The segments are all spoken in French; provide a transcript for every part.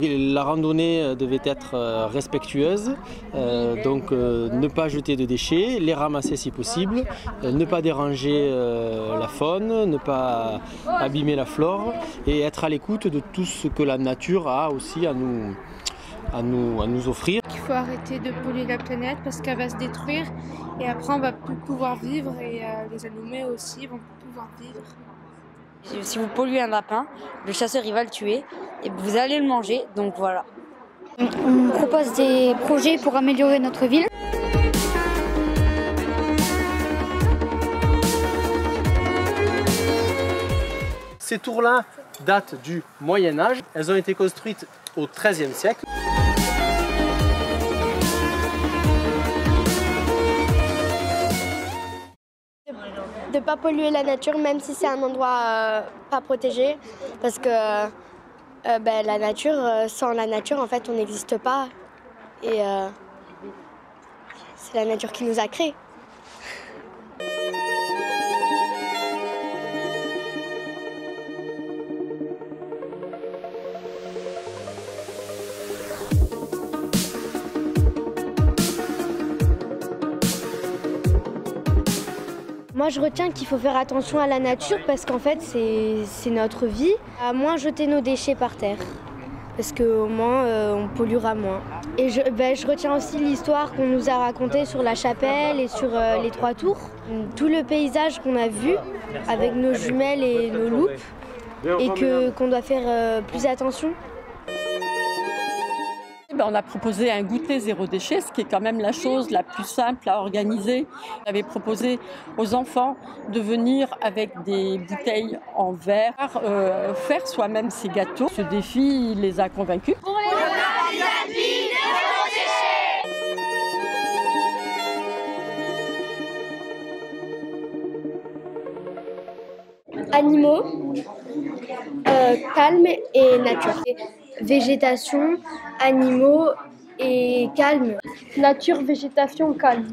La randonnée devait être respectueuse, donc ne pas jeter de déchets, les ramasser si possible, ne pas déranger la faune, ne pas abîmer la flore et être à l'écoute de tout ce que la nature a aussi à nous offrir. Il faut arrêter de polluer la planète parce qu'elle va se détruire et après on va plus pouvoir vivre et les animaux aussi vont plus pouvoir vivre. Si vous polluez un lapin, le chasseur il va le tuer et vous allez le manger, donc voilà. On propose des projets pour améliorer notre ville. Ces tours-là datent du Moyen-Âge, elles ont été construites au XIIIe siècle. De ne pas polluer la nature, même si c'est un endroit pas protégé, parce que la nature, sans la nature, en fait, on n'existe pas. Et c'est la nature qui nous a créés. Moi, je retiens qu'il faut faire attention à la nature parce qu'en fait, c'est notre vie. À moins jeter nos déchets par terre, parce qu'au moins, on polluera moins. Et je retiens aussi l'histoire qu'on nous a racontée sur la chapelle et sur les 3 tours. Tout le paysage qu'on a vu avec nos jumelles et nos loupes, et qu'on doit faire plus attention. On a proposé un goûter zéro déchet, ce qui est quand même la chose la plus simple à organiser. On avait proposé aux enfants de venir avec des bouteilles en verre, faire soi-même ses gâteaux. Ce défi les a convaincus. Pour les habits zéro déchet. Animaux, calme et nature. Végétation, animaux et calme. Nature, végétation, calme.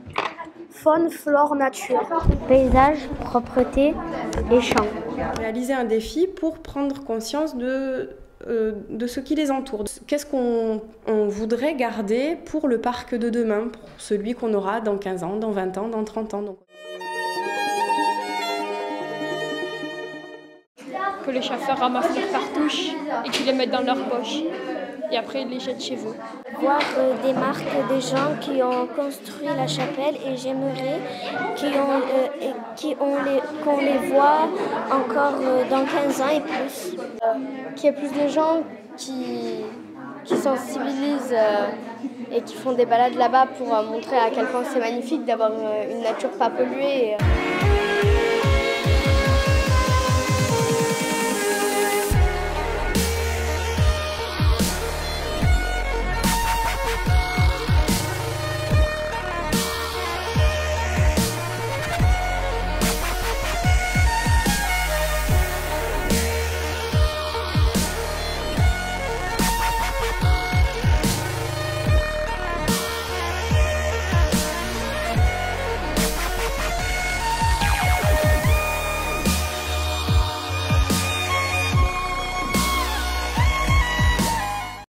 Faune, flore, nature. Paysage, propreté et champs. Réaliser un défi pour prendre conscience de ce qui les entoure. Qu'est-ce qu'on voudrait garder pour le parc de demain, pour celui qu'on aura dans 15 ans, dans 20 ans, dans 30 ans. Que les chasseurs ramassent leurs cartouches et qu'ils les mettent dans leur poche. Et après, ils les jettent chez eux. Voir des marques des gens qui ont construit la chapelle et j'aimerais qu'on les voit encore dans 15 ans et plus. Qu'il y ait plus de gens qui sensibilisent et qui font des balades là-bas pour montrer à quel point c'est magnifique d'avoir une nature pas polluée.